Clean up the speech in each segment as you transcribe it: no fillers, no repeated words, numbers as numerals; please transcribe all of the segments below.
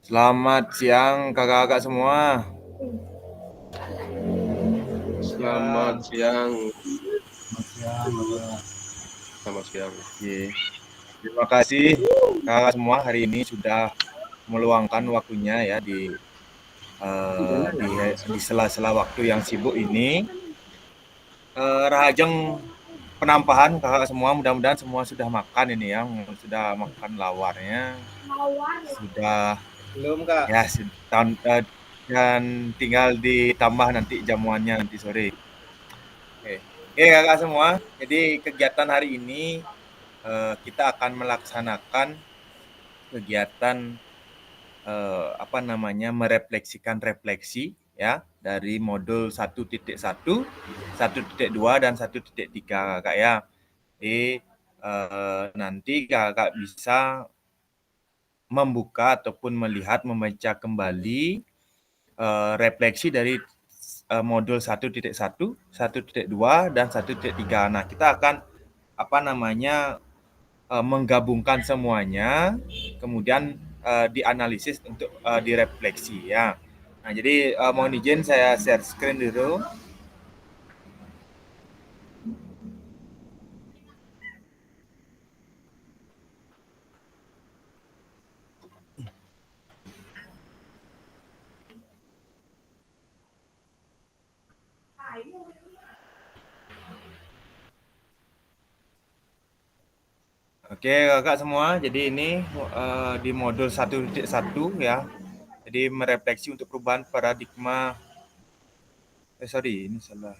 Selamat siang kakak-kakak semua. Selamat siang. Selamat siang. Oke. Terima kasih kakak semua hari ini sudah meluangkan waktunya ya di sela-sela waktu yang sibuk ini. Rahajeng penampahan kakak semua, mudah-mudahan semua sudah makan ini ya, sudah makan lawarnya, sudah Belum, Kak. ya dan tinggal ditambah nanti jamuannya nanti sore. Oke kakak semua, jadi kegiatan hari ini kita akan melaksanakan kegiatan merefleksikan refleksi ya dari modul 1.1, 1.2 dan 1.3 kakak ya. Jadi nanti kakak bisa membuka ataupun membaca kembali refleksi dari modul 1.1, 1.2 dan 1.3. Nah, kita akan menggabungkan semuanya, kemudian dianalisis untuk direfleksi ya. Nah, jadi mohon izin saya share screen dulu. Oke kakak semua, jadi ini di modul 1.1 ya. Jadi merefleksi untuk perubahan paradigma. Ini salah.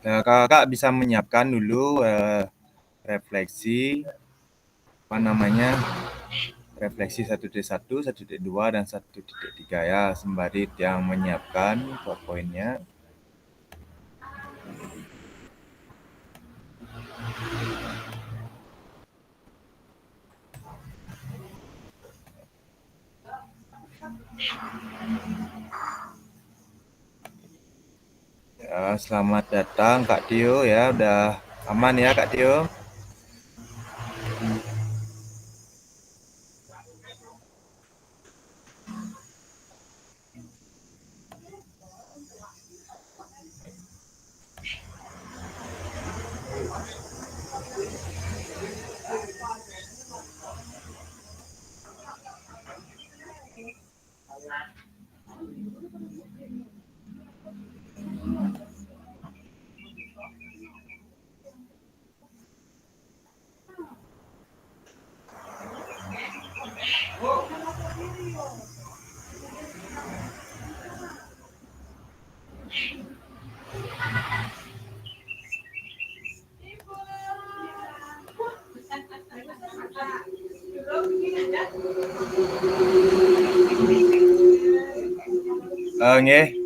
Kakak bisa menyiapkan dulu refleksi refleksi 1.1, 1.2 dan 1.3 ya, sembari yang menyiapkan PowerPoint-nya. Ya, selamat datang Kak Tio ya, udah aman ya Kak Tio?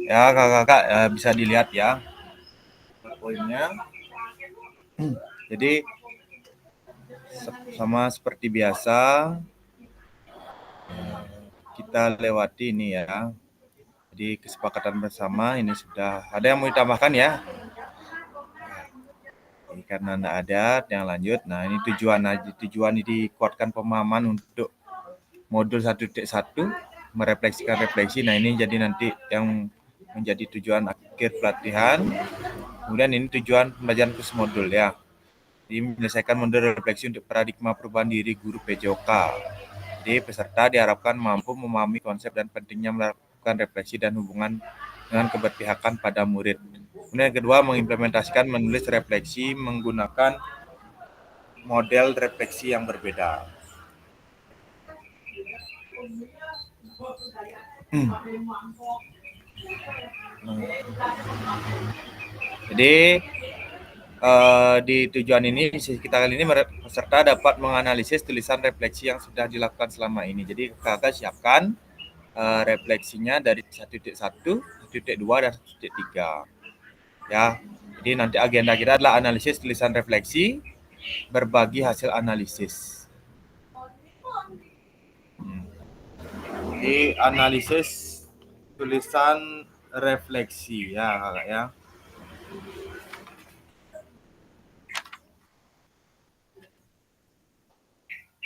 Ya kakak-kakak bisa dilihat ya poinnya. Jadi sama seperti biasa kita lewati ini ya. Jadi kesepakatan bersama ini sudah ada yang mau ditambahkan ya? Ini karena tidak ada yang lanjut. Nah ini tujuan dikuatkan pemahaman untuk modul 1.1 merefleksikan refleksi. Nah ini jadi nanti yang menjadi tujuan akhir pelatihan. Kemudian ini tujuan pembelajaran khusus modul ya. Jadi menyelesaikan modul refleksi untuk paradigma perubahan diri guru PJOK. Jadi peserta diharapkan mampu memahami konsep dan pentingnya melakukan refleksi dan hubungan dengan keberpihakan pada murid. Kemudian yang kedua, mengimplementasikan menulis refleksi menggunakan model refleksi yang berbeda. Jadi di tujuan ini kita kali ini peserta dapat menganalisis tulisan refleksi yang sudah dilakukan selama ini. Jadi kakak siapkan refleksinya dari 1.1, 1.2, dan 1.3. Ya, jadi nanti agenda kita adalah analisis tulisan refleksi, berbagi hasil analisis. Jadi analisis tulisan refleksi ya kakak ya.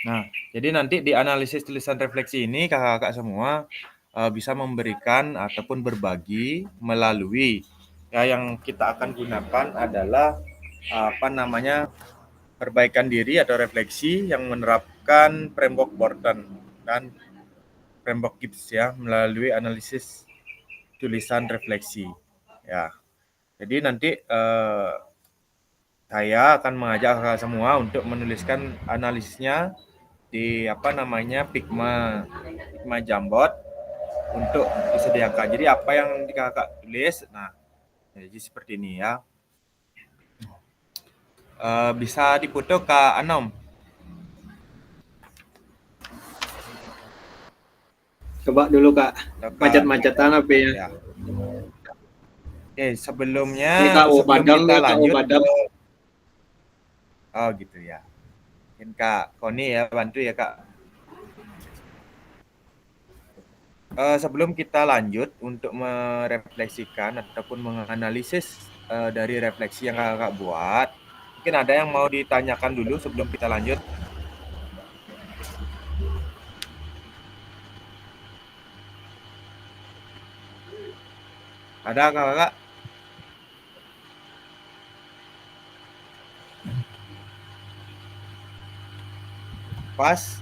Nah, jadi nanti di analisis tulisan refleksi ini kakak-kakak semua bisa memberikan ataupun berbagi melalui ya yang kita akan gunakan adalah perbaikan diri atau refleksi yang menerapkan framework Borton dan framework Gibbs ya melalui analisis tulisan refleksi ya. Jadi nanti saya akan mengajak kakak semua untuk menuliskan analisisnya di Figma Jambot untuk disediakan. Jadi apa yang kakak tulis, nah jadi seperti ini ya. Bisa dipoto Kak Anom. Coba dulu Kak, macet-macetan apa ya? Oke, sebelumnya Ini Kak sebelum Padang kita ya, lanjut Padang. Oh gitu ya. Mungkin Kak Koni ya bantu ya Kak. Sebelum kita lanjut untuk merefleksikan ataupun menganalisis dari refleksi yang kakak buat, mungkin ada yang mau ditanyakan dulu sebelum kita lanjut. Ada kakak? Pas?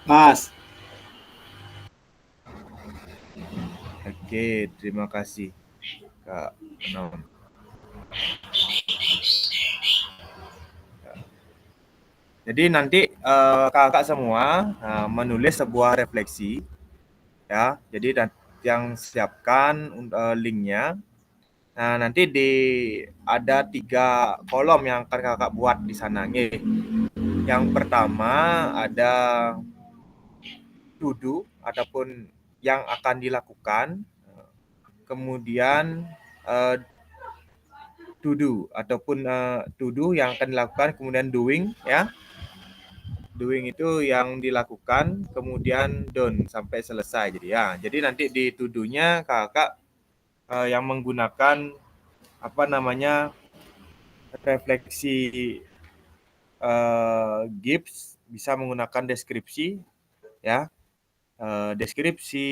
Pas. Oke, terima kasih Kak Anom. Jadi nanti kakak semua menulis sebuah refleksi ya. Jadi yang siapkan linknya. Nah, nanti ada 3 kolom yang akan kakak buat di sana. Yang pertama ada to do ataupun yang akan dilakukan. Kemudian to do ataupun to do yang akan dilakukan, kemudian doing ya. Doing itu yang dilakukan, kemudian done sampai selesai. Jadi nanti di to do-nya kakak yang menggunakan refleksi Gibbs bisa menggunakan deskripsi ya. Deskripsi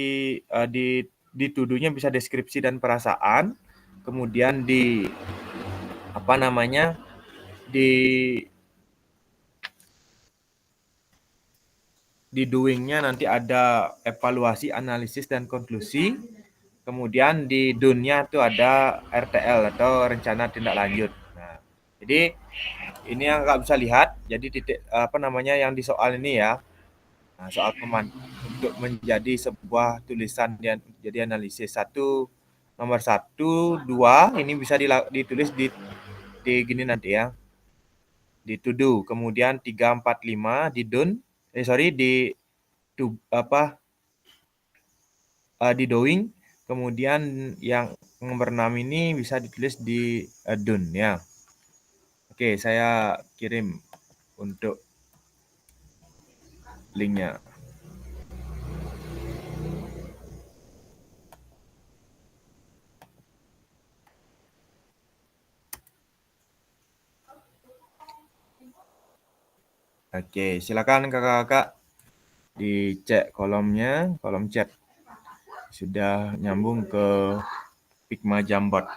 di to do-nya bisa deskripsi dan perasaan. Kemudian di doing-nya nanti ada evaluasi, analisis, dan konklusi. Kemudian di done-nya itu ada RTL atau rencana tindak lanjut. Nah, jadi ini yang nggak bisa lihat. Jadi yang di soal ini ya. Nah, soal untuk menjadi sebuah tulisan dan jadi analisis nomor 1, 2 ini bisa ditulis di gini nanti ya. Di to do, kemudian 3, 4, 5 di done. Di doing, kemudian yang nomor 6 ini bisa ditulis di done ya. Oke, saya kirim untuk linknya. Oke, silakan kakak-kakak dicek kolomnya, kolom chat. Sudah nyambung ke Figma Jambot.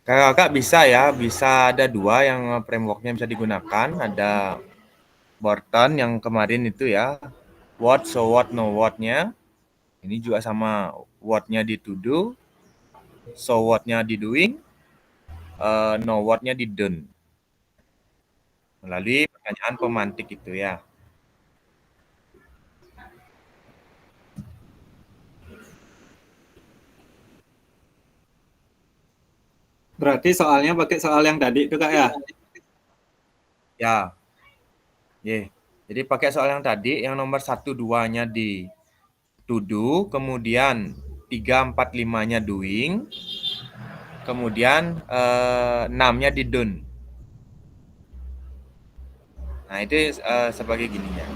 Kakak bisa ya, bisa ada dua yang frameworknya bisa digunakan. Ada Borton yang kemarin itu ya, what, so what, no what-nya. Ini juga sama what-nya di to do, so what-nya di doing, no what-nya di done. Melalui pertanyaan pemantik itu ya. Berarti soalnya pakai soal yang tadi itu Kak ya? Ya, ye. Jadi pakai soal yang tadi, yang nomor 1, 2-nya di to do, kemudian 3, 4, 5-nya doing, kemudian 6-nya di done. Nah, itu sebagai gininya.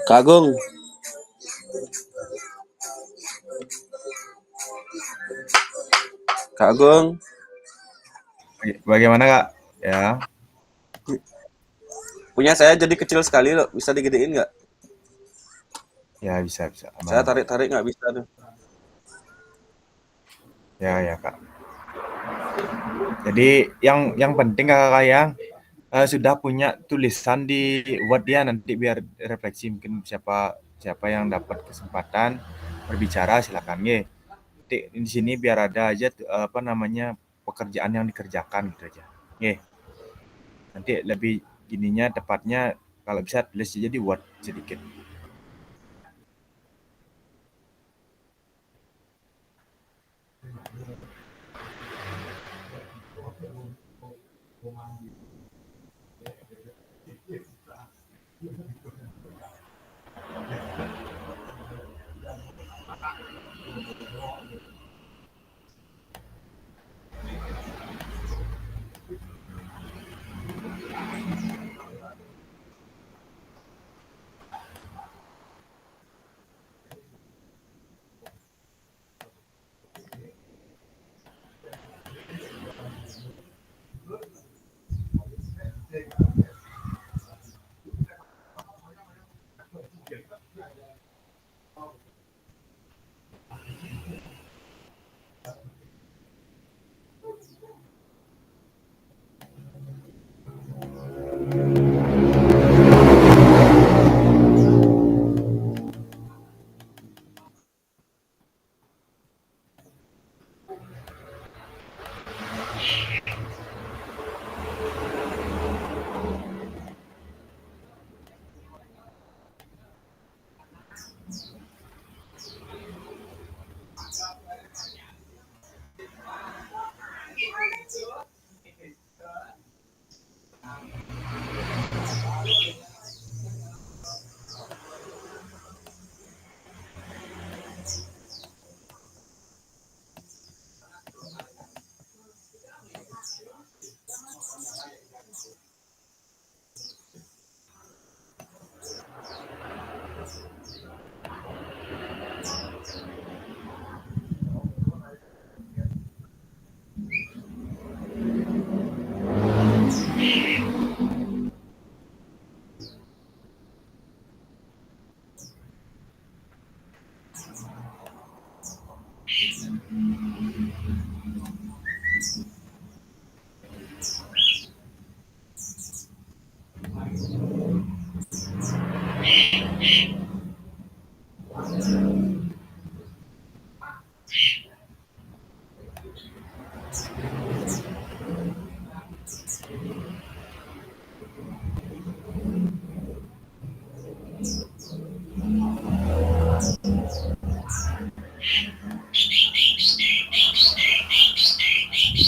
Kak Agung, Kak Agung, Bagaimana Kak? Ya, punya saya jadi kecil sekali loh. Bisa digedein nggak? ya bisa bisa Saya aman. tarik-tarik nggak bisa tuh. Ya ya Kak. Jadi yang penting Kakak yang sudah punya tulisan di Word dia nanti biar refleksi mungkin siapa siapa yang dapat kesempatan berbicara silakan ya. Nanti di sini biar ada aja apa namanya pekerjaan yang dikerjakan gitu aja. Ya, nanti lebih gininya tepatnya kalau bisa tulis aja di Word sedikit.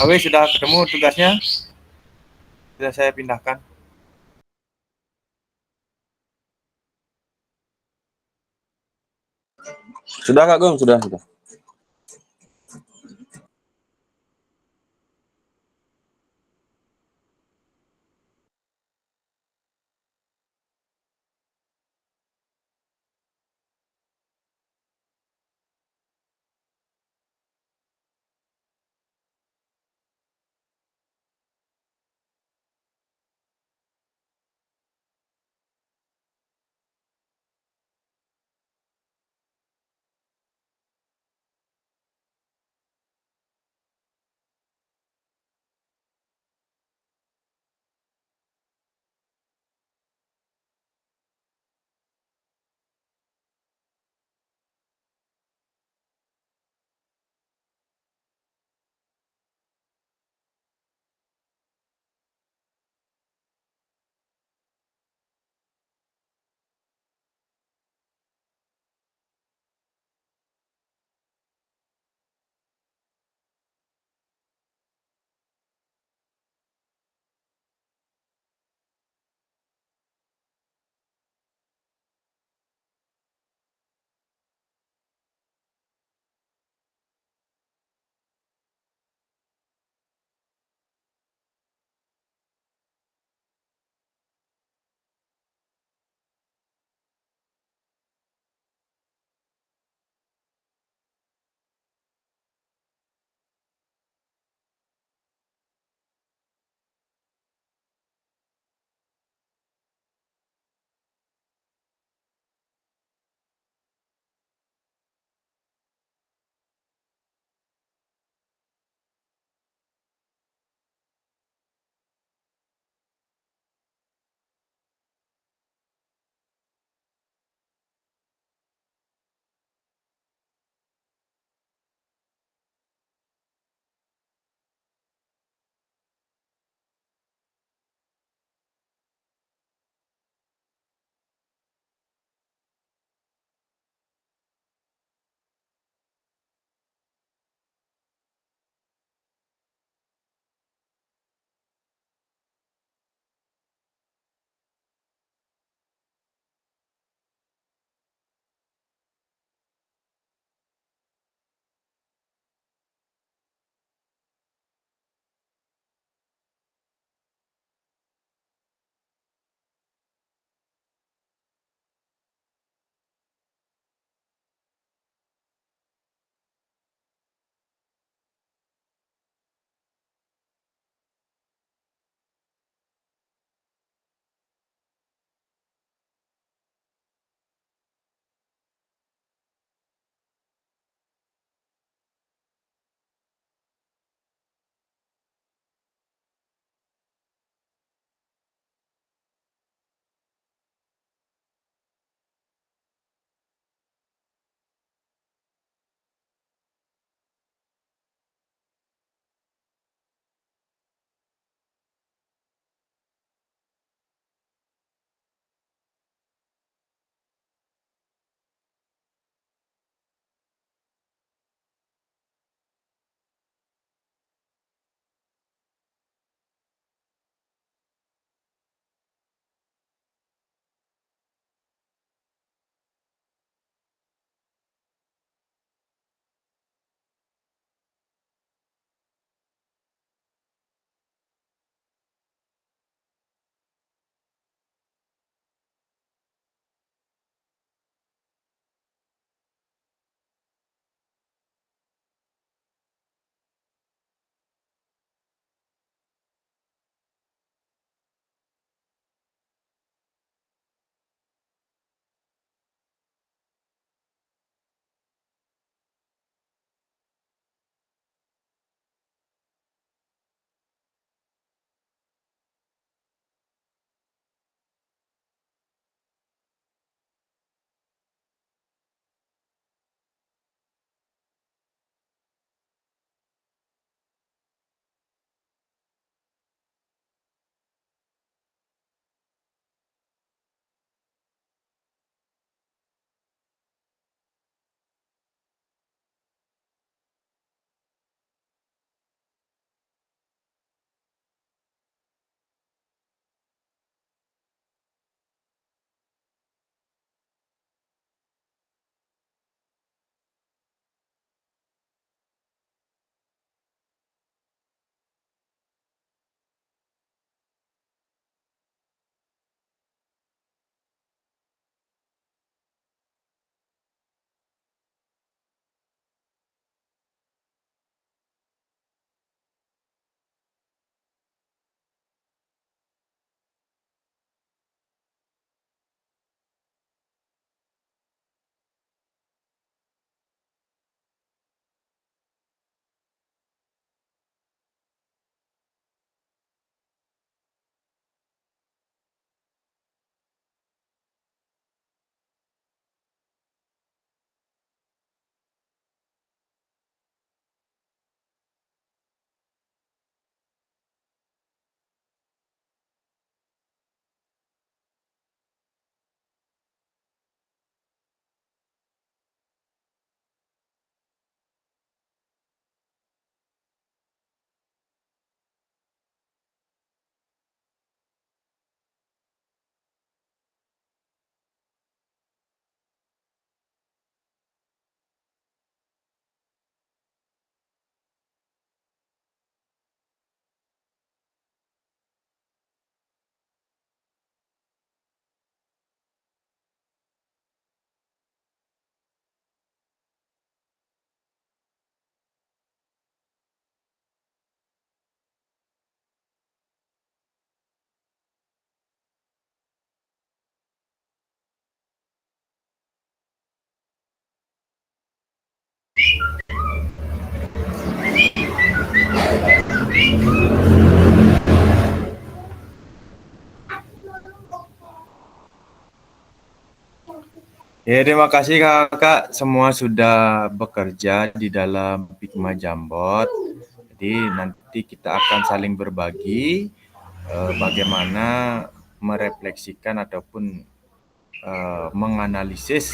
Oke, sudah ketemu tugasnya? Sudah saya pindahkan. Sudah Kak Agung, sudah, sudah. Ya, terima kasih kakak semua sudah bekerja di dalam Figma Jambot. Jadi nanti kita akan saling berbagi bagaimana merefleksikan ataupun menganalisis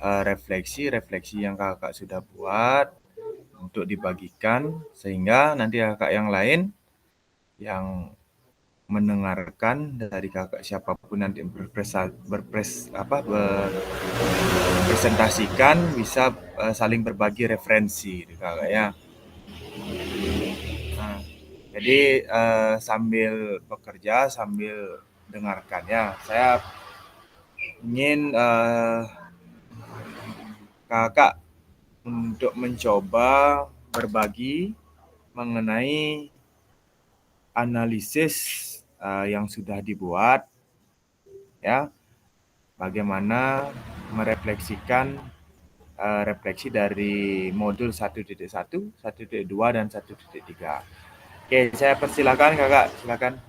refleksi yang kakak sudah buat untuk dibagikan sehingga nanti kakak yang lain yang mendengarkan dari kakak siapapun nanti berpresentasikan bisa saling berbagi referensi kakak ya. Nah, jadi sambil bekerja sambil dengarkan ya. Saya ingin kakak untuk mencoba berbagi mengenai analisis yang sudah dibuat ya, bagaimana merefleksikan refleksi dari modul 1.1, 1.2 dan 1.3. Oke, saya persilakan kakak, silakan.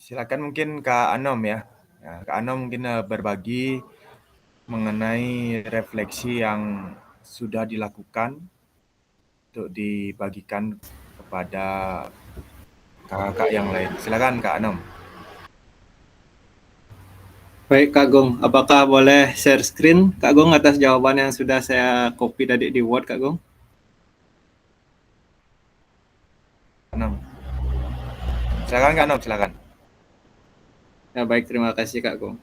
Silakan mungkin Kak Anom ya. Kak Anom mungkin berbagi mengenai refleksi yang sudah dilakukan untuk dibagikan kepada kakak yang lain. Silakan Kak Anom. Baik Kak Gung, apakah boleh share screen Kak Gung atas jawaban yang sudah saya copy tadi di Word Kak Gung? Anom. Silakan Kak Anom, silakan. Ya baik, terima kasih Kak Gung.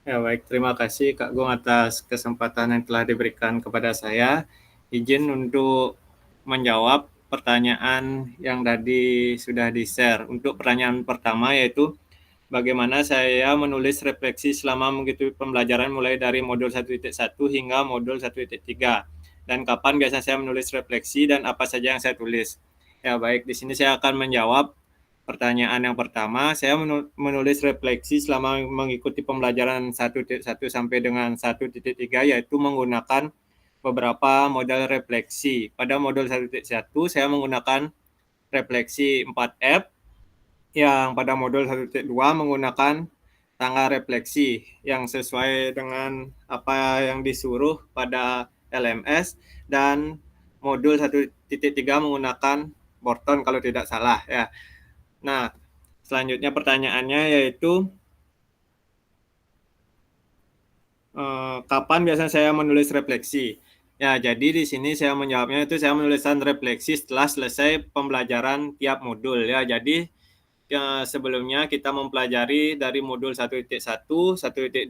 Ya baik, terima kasih Kak Gung atas kesempatan yang telah diberikan kepada saya. Izin untuk menjawab pertanyaan yang tadi sudah di-share. Untuk pertanyaan pertama yaitu bagaimana saya menulis refleksi selama mengikuti pembelajaran mulai dari modul 1.1 hingga modul 1.3. Dan kapan biasa saya menulis refleksi dan apa saja yang saya tulis. Ya baik, di sini saya akan menjawab pertanyaan yang pertama. Saya menulis refleksi selama mengikuti pembelajaran 1.1 sampai dengan 1.3 yaitu menggunakan beberapa model refleksi. Pada modul 1.1 saya menggunakan refleksi 4F, yang pada modul 1.2 menggunakan tangga refleksi yang sesuai dengan apa yang disuruh pada LMS, dan modul 1.3 menggunakan Borton kalau tidak salah ya. Nah, selanjutnya pertanyaannya yaitu kapan biasanya saya menulis refleksi? Ya, jadi di sini saya menjawabnya itu saya menuliskan refleksi setelah selesai pembelajaran tiap modul ya. Jadi ya, sebelumnya kita mempelajari dari modul 1.1, 1.2,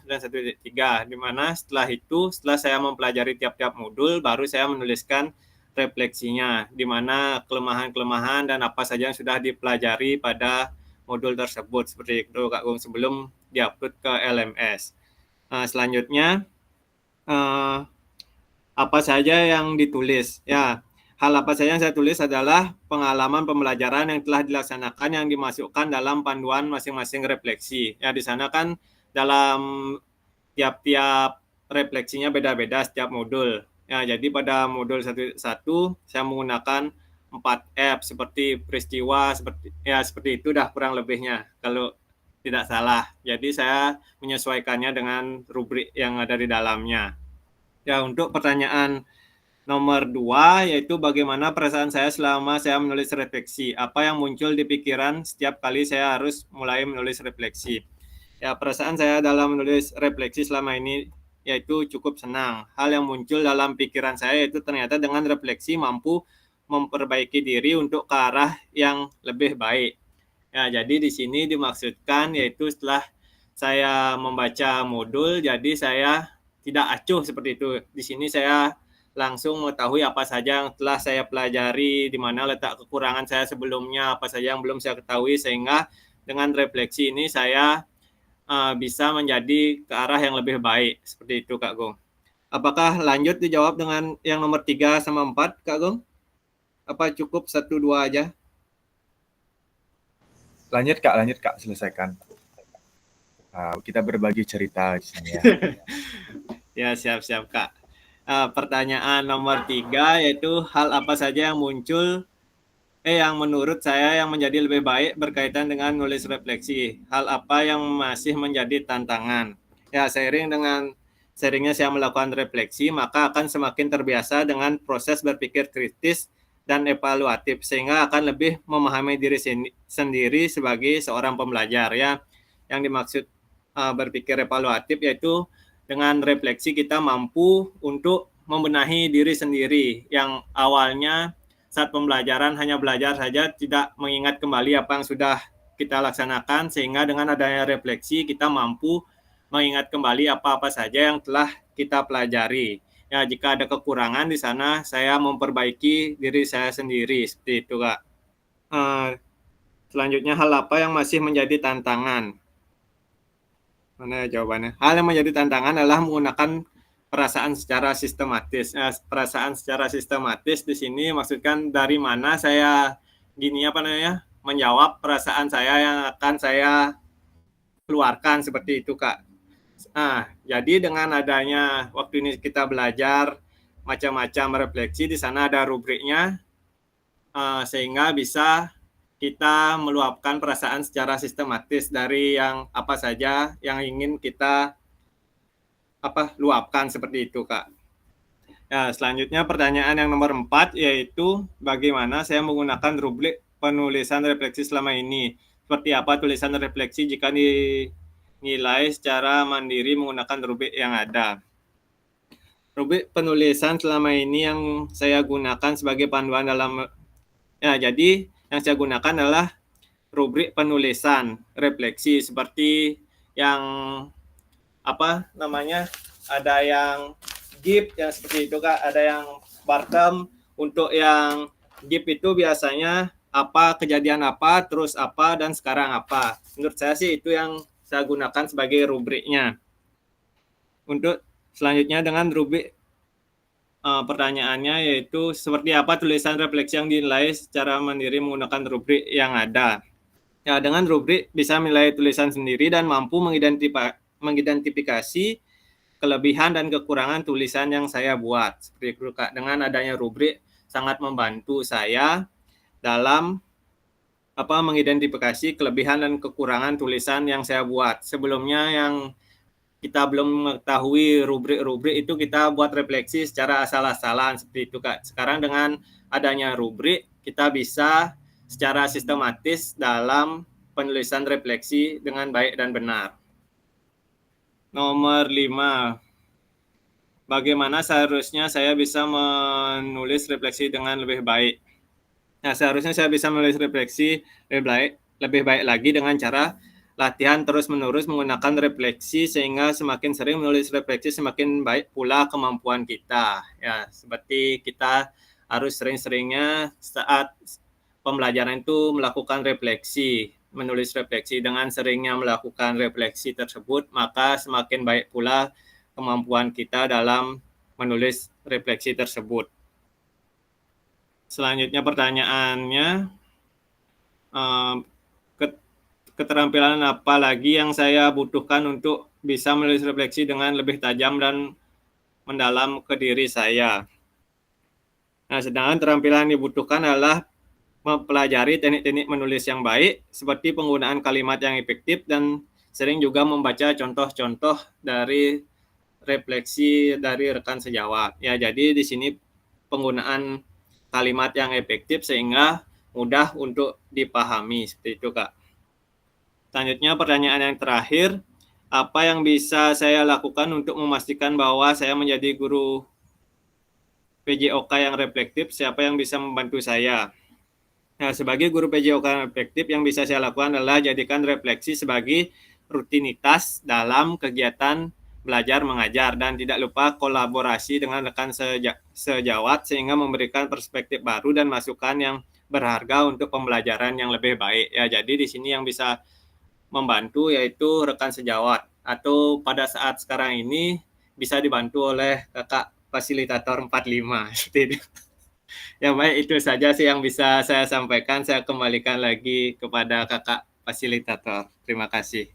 dan 1.3, di mana setelah itu, setelah saya mempelajari tiap-tiap modul, baru saya menuliskan refleksinya, di mana kelemahan-kelemahan dan apa saja yang sudah dipelajari pada modul tersebut, seperti itu Kak Gung, sebelum diupload ke LMS. Selanjutnya, apa saja yang ditulis? Ya, hal apa saja yang saya tulis adalah pengalaman pembelajaran yang telah dilaksanakan yang dimasukkan dalam panduan masing-masing refleksi. Ya, di sana kan dalam tiap-tiap refleksinya beda-beda setiap modul. Ya, jadi pada modul 1.1 saya menggunakan 4F seperti peristiwa, seperti itu dah kurang lebihnya kalau tidak salah. Jadi saya menyesuaikannya dengan rubrik yang ada di dalamnya. Ya, untuk pertanyaan nomor 2, yaitu bagaimana perasaan saya selama saya menulis refleksi. Apa yang muncul di pikiran setiap kali saya harus mulai menulis refleksi. Ya, perasaan saya dalam menulis refleksi selama ini yaitu cukup senang. Hal yang muncul dalam pikiran saya yaitu ternyata dengan refleksi mampu memperbaiki diri untuk ke arah yang lebih baik. Ya, jadi di sini dimaksudkan yaitu setelah saya membaca modul, jadi saya tidak acuh seperti itu. Di sini saya langsung mengetahui apa saja yang telah saya pelajari, di mana letak kekurangan saya sebelumnya, apa saja yang belum saya ketahui, sehingga dengan refleksi ini saya bisa menjadi ke arah yang lebih baik. Seperti itu, Kak Gong. Apakah lanjut dijawab dengan yang nomor 3 sama 4, Kak Gong? Apa cukup 1, 2 aja? Lanjut Kak, selesaikan. Kita berbagi cerita di sini ya. Ya, siap-siap, Kak. Pertanyaan nomor 3 yaitu hal apa saja yang muncul yang menurut saya yang menjadi lebih baik berkaitan dengan nulis refleksi. Hal apa yang masih menjadi tantangan? Ya, seiring dengan seringnya saya melakukan refleksi, maka akan semakin terbiasa dengan proses berpikir kritis dan evaluatif, sehingga akan lebih memahami diri sendiri sebagai seorang pembelajar. Ya, yang dimaksud berpikir evaluatif yaitu dengan refleksi kita mampu untuk membenahi diri sendiri yang awalnya saat pembelajaran hanya belajar saja, tidak mengingat kembali apa yang sudah kita laksanakan, sehingga dengan adanya refleksi kita mampu mengingat kembali apa-apa saja yang telah kita pelajari. Ya, jika ada kekurangan di sana, saya memperbaiki diri saya sendiri, seperti itu, Kak. Selanjutnya, hal apa yang masih menjadi tantangan? Mana jawabannya? Hal yang menjadi tantangan adalah menggunakan perasaan secara sistematis. Perasaan secara sistematis di sini maksudkan dari mana saya menjawab perasaan saya yang akan saya keluarkan, seperti itu, Kak. Jadi dengan adanya waktu ini kita belajar macam-macam refleksi, di sana ada rubriknya, sehingga bisa kita meluapkan perasaan secara sistematis dari yang apa saja yang ingin kita luapkan, seperti itu, Kak. Ya, selanjutnya pertanyaan yang nomor 4 yaitu bagaimana saya menggunakan rubrik penulisan refleksi selama ini. Seperti apa tulisan refleksi jika dinilai secara mandiri menggunakan rubrik yang ada. Rubrik penulisan selama ini yang saya gunakan sebagai panduan dalam jadi yang saya gunakan adalah rubrik penulisan refleksi seperti yang ada yang GIP yang seperti itu, Kak, ada yang Bartem. Untuk yang GIP itu biasanya apa, kejadian apa, terus apa, dan sekarang apa. Menurut saya sih itu yang saya gunakan sebagai rubriknya. Untuk selanjutnya dengan rubrik pertanyaannya yaitu seperti apa tulisan refleksi yang dinilai secara mandiri menggunakan rubrik yang ada. Ya, dengan rubrik bisa menilai tulisan sendiri dan mampu mengidentifikasi kelebihan dan kekurangan tulisan yang saya buat. Seperti itu, Kak. Dengan adanya rubrik sangat membantu saya dalam mengidentifikasi kelebihan dan kekurangan tulisan yang saya buat. Sebelumnya yang kita belum mengetahui rubrik-rubrik itu kita buat refleksi secara asal-asalan, seperti itu, Kak. Sekarang dengan adanya rubrik kita bisa secara sistematis dalam penulisan refleksi dengan baik dan benar. Nomor 5. Bagaimana seharusnya saya bisa menulis refleksi dengan lebih baik? Nah, seharusnya saya bisa menulis refleksi lebih baik lagi dengan cara latihan terus-menerus menggunakan refleksi, sehingga semakin sering menulis refleksi semakin baik pula kemampuan kita. Ya, seperti kita harus sering-seringnya saat pembelajaran itu melakukan refleksi, menulis refleksi. Dengan seringnya melakukan refleksi tersebut, maka semakin baik pula kemampuan kita dalam menulis refleksi tersebut. Selanjutnya pertanyaannya, keterampilan apa lagi yang saya butuhkan untuk bisa menulis refleksi dengan lebih tajam dan mendalam ke diri saya? Nah, sedangkan keterampilan yang dibutuhkan adalah mempelajari teknik-teknik menulis yang baik, seperti penggunaan kalimat yang efektif dan sering juga membaca contoh-contoh dari refleksi dari rekan sejawat. Ya, jadi di sini penggunaan kalimat yang efektif sehingga mudah untuk dipahami, seperti itu, Kak. Selanjutnya pertanyaan yang terakhir, apa yang bisa saya lakukan untuk memastikan bahwa saya menjadi guru PJOK yang reflektif, siapa yang bisa membantu saya. Nah, sebagai guru PJOK yang reflektif, yang bisa saya lakukan adalah jadikan refleksi sebagai rutinitas dalam kegiatan belajar mengajar, dan tidak lupa kolaborasi dengan rekan sejawat sehingga memberikan perspektif baru dan masukan yang berharga untuk pembelajaran yang lebih baik. Ya, jadi di sini yang bisa membantu yaitu rekan sejawat, atau pada saat sekarang ini bisa dibantu oleh kakak fasilitator 45 seperti itu. Ya baik, itu saja sih yang bisa saya sampaikan. Saya kembalikan lagi kepada kakak fasilitator. Terima kasih.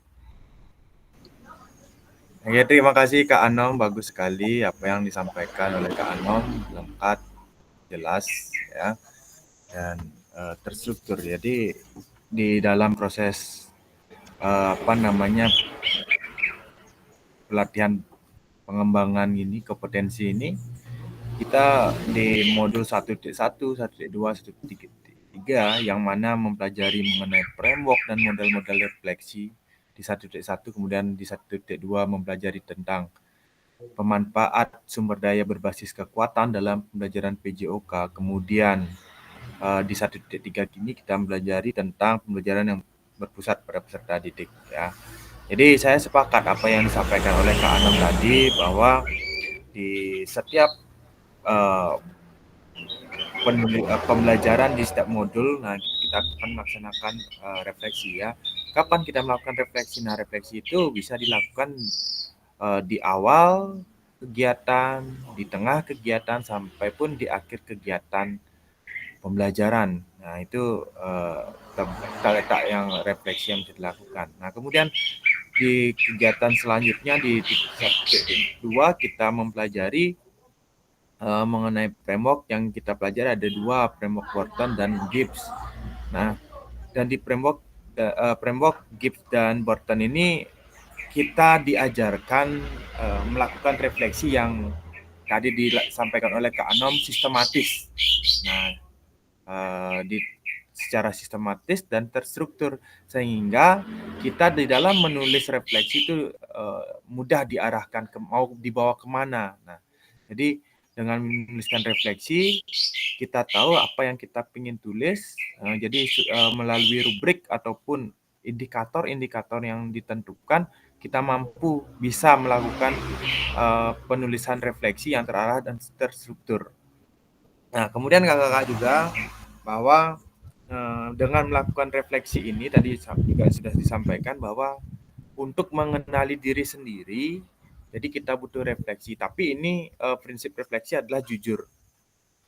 Ya, terima kasih Kak Anom, bagus sekali apa yang disampaikan oleh Kak Anom, lengkap, jelas ya, dan terstruktur. Jadi di dalam proses pelatihan pengembangan ini, kompetensi ini, kita di modul 1.1, 1.2, 1.3 yang mana mempelajari mengenai framework dan model-model refleksi di 1.1, kemudian di 1.2 mempelajari tentang pemanfaat sumber daya berbasis kekuatan dalam pembelajaran PJOK. Kemudian di 1.3 ini kita mempelajari tentang pembelajaran yang berpusat pada peserta didik ya. Jadi saya sepakat apa yang disampaikan oleh Kak Anam tadi, bahwa di setiap pembelajaran di setiap modul, nah kita akan melaksanakan refleksi ya. Kapan kita melakukan refleksi? Nah, refleksi itu bisa dilakukan di awal kegiatan, di tengah kegiatan, sampai pun di akhir kegiatan pembelajaran. Nah, itu letak yang refleksi yang bisa dilakukan. Nah, kemudian di kegiatan selanjutnya di 1.2 kita mempelajari mengenai framework. Yang kita pelajari ada 2, framework Wharton dan Gibbs. Nah, dan di framework Gibbs dan Wharton ini kita diajarkan melakukan refleksi yang tadi disampaikan oleh Kak Anom, sistematis. Nah, secara sistematis dan terstruktur, sehingga kita di dalam menulis refleksi itu mudah diarahkan mau dibawa kemana. Nah, jadi dengan menuliskan refleksi, kita tahu apa yang kita ingin tulis. Jadi melalui rubrik ataupun indikator-indikator yang ditentukan, kita mampu bisa melakukan penulisan refleksi yang terarah dan terstruktur. Nah, kemudian kakak-kakak juga bahwa dengan melakukan refleksi ini tadi juga sudah disampaikan bahwa untuk mengenali diri sendiri, jadi kita butuh refleksi. Tapi ini prinsip refleksi adalah jujur,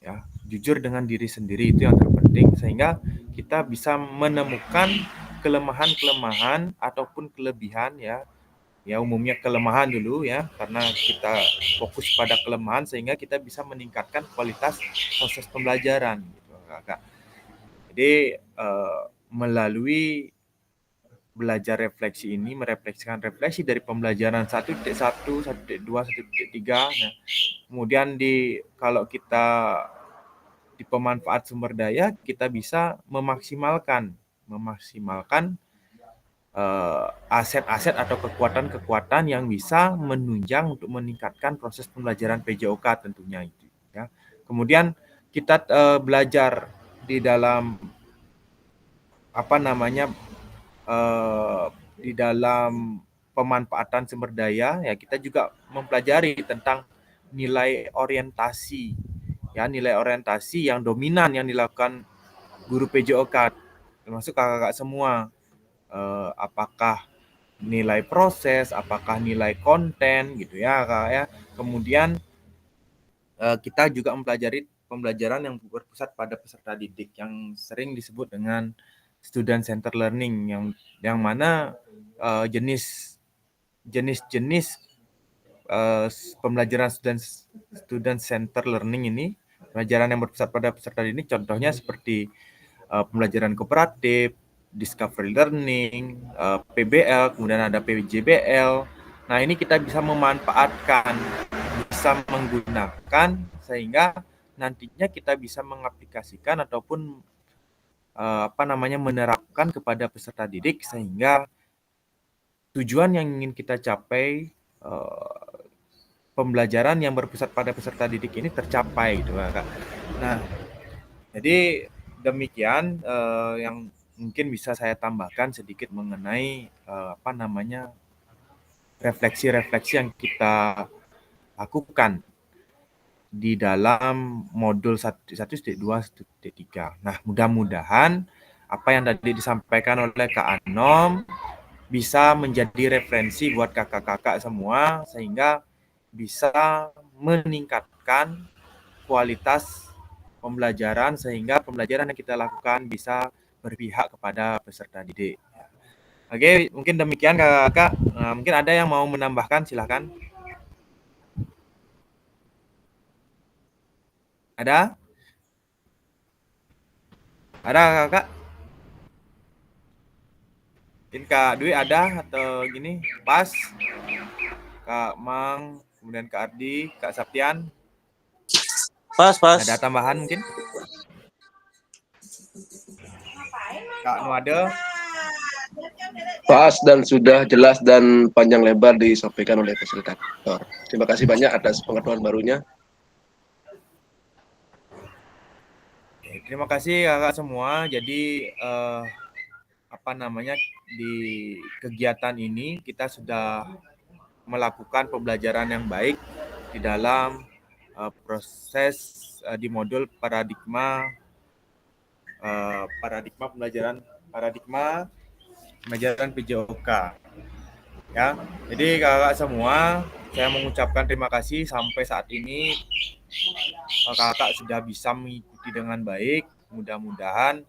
ya, jujur dengan diri sendiri itu yang terpenting, sehingga kita bisa menemukan kelemahan-kelemahan ataupun kelebihan ya. Ya, umumnya kelemahan dulu ya, karena kita fokus pada kelemahan sehingga kita bisa meningkatkan kualitas proses pembelajaran gitu, Kak. Jadi melalui belajar refleksi ini, merefleksikan refleksi dari pembelajaran 1.1, 1.2, 1.3. Nah, kemudian kalau kita di pemanfaat sumber daya, kita bisa memaksimalkan aset-aset atau kekuatan-kekuatan yang bisa menunjang untuk meningkatkan proses pembelajaran PJOK tentunya itu ya. Kemudian kita belajar di dalam di dalam pemanfaatan sumber daya ya, kita juga mempelajari tentang nilai orientasi ya, nilai orientasi yang dominan yang dilakukan guru PJOK termasuk kakak-kakak semua. Apakah nilai proses, apakah nilai konten gitu ya Kak ya. Kemudian kita juga mempelajari pembelajaran yang berpusat pada peserta didik yang sering disebut dengan student center learning, yang mana jenis-jenis pembelajaran student center learning ini, pembelajaran yang berpusat pada peserta didik, contohnya seperti pembelajaran kooperatif, discovery learning, PBL, kemudian ada PJBL. Nah, ini kita bisa memanfaatkan, bisa menggunakan sehingga nantinya kita bisa mengaplikasikan ataupun menerapkan kepada peserta didik, sehingga tujuan yang ingin kita capai, pembelajaran yang berpusat pada peserta didik ini tercapai gitu Kak. Nah, jadi demikian yang mungkin bisa saya tambahkan sedikit mengenai refleksi-refleksi yang kita lakukan di dalam modul 1.2, 1.3. Nah, mudah-mudahan apa yang tadi disampaikan oleh Kak Anom bisa menjadi referensi buat kakak-kakak semua sehingga bisa meningkatkan kualitas pembelajaran sehingga pembelajaran yang kita lakukan bisa berpihak kepada peserta didik. Oke, mungkin demikian kakak-kakak. Nah, mungkin ada yang mau menambahkan, silahkan. Ada? Ada kakak? Mungkin Kak Dwi ada atau gini? Pas? Kak Mang, kemudian Kak Ardi, Kak Saptian. Pas. Ada tambahan mungkin? Kak Nuade. Pas dan sudah jelas dan panjang lebar disampaikan oleh fasilitator. Terima kasih banyak atas pengetahuan barunya. Terima kasih kakak semua. Jadi di kegiatan ini kita sudah melakukan pembelajaran yang baik di dalam proses di modul paradigma pembelajaran PJOK. Ya, jadi kakak semua, saya mengucapkan terima kasih sampai saat ini kakak sudah bisa mengikuti dengan baik. Mudah-mudahan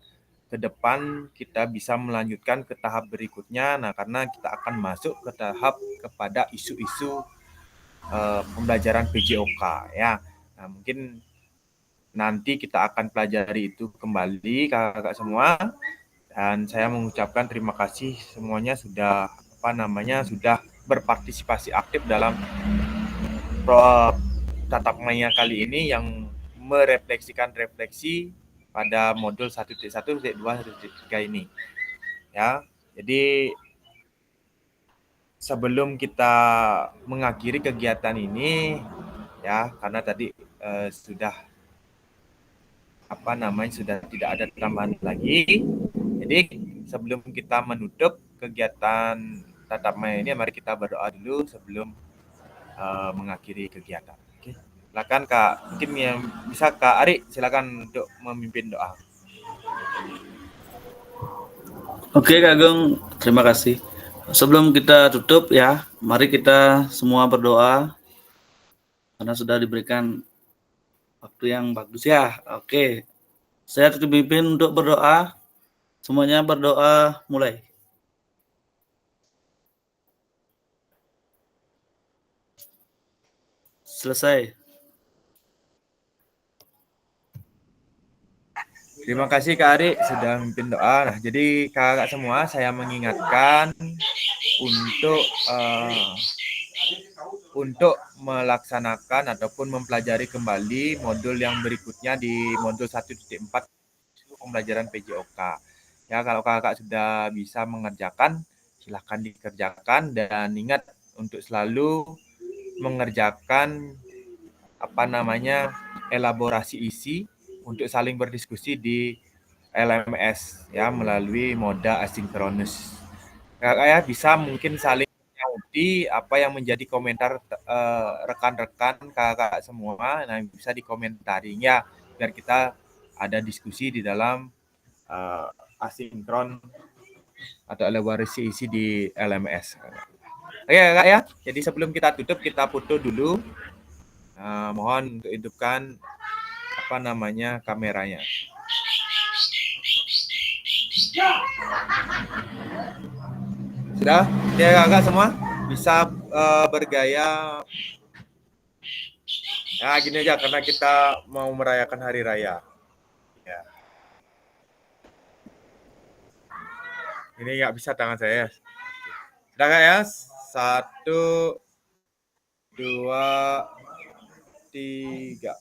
ke depan kita bisa melanjutkan ke tahap berikutnya. Nah, karena kita akan masuk ke tahap kepada isu-isu pembelajaran PJOK ya. Nah, mungkin nanti kita akan pelajari itu kembali kakak-kakak semua. Dan saya mengucapkan terima kasih semuanya sudah sudah berpartisipasi aktif dalam tatap maya kali ini yang merefleksikan refleksi pada modul 1.1, 1.2, 1.3 ini. Ya. Jadi sebelum kita mengakhiri kegiatan ini ya, karena tadi sudah sudah tidak ada tambahan lagi. Jadi sebelum kita menutup kegiatan tatap maya ini, mari kita berdoa dulu sebelum mengakhiri kegiatan. Oke. Silakan Kak, mungkin yang bisa Kak Ari, silakan untuk memimpin doa. Oke Kak Agung, terima kasih. Sebelum kita tutup ya, mari kita semua berdoa karena sudah diberikan waktu yang bagus ya. Oke, saya dipimpin untuk berdoa. Semuanya berdoa mulai. Selesai. Terima kasih Kak Ari sudah memimpin doa. Nah, jadi kakak semua saya mengingatkan untuk melaksanakan ataupun mempelajari kembali modul yang berikutnya di modul 1.4 pembelajaran PJOK. Ya, kalau kakak sudah bisa mengerjakan, silahkan dikerjakan dan ingat untuk selalu mengerjakan elaborasi isi untuk saling berdiskusi di LMS ya melalui moda asinkronus. Kakak ya bisa mungkin saling menyauti apa yang menjadi komentar rekan-rekan kakak semua, nah bisa dikomentari ya biar kita ada diskusi di dalam asinkron atau elaborasi isi di LMS. Oke Kak ya, jadi sebelum kita tutup kita foto dulu. Mohon untuk hidupkan kameranya. Sudah? Ya kakak semua bisa bergaya. Ya gini aja karena kita mau merayakan hari raya. Ya. Ini nggak bisa tangan saya. Sudah kak ya? 1, 2, 3.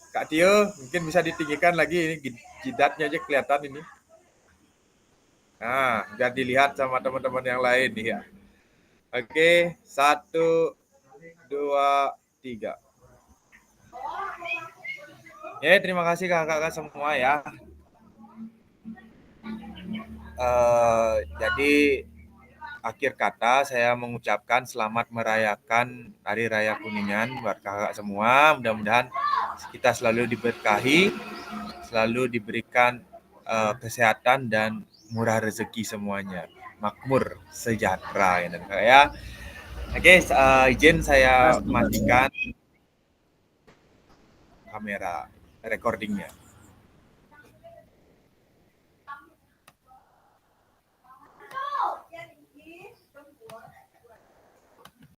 Kak Tio mungkin bisa ditinggikan lagi ini jidatnya aja kelihatan ini. Nah, biar dilihat sama teman-teman yang lain nih ya. Oke, 1, 2, 3. Ya, terima kasih kakak-kakak semua ya. Jadi akhir kata saya mengucapkan selamat merayakan Hari Raya Kuningan buat kakak semua. Mudah-mudahan kita selalu diberkahi, selalu diberikan kesehatan dan murah rezeki semuanya, makmur, sejahtera ya. Oke, izin saya matikan kamera recordingnya.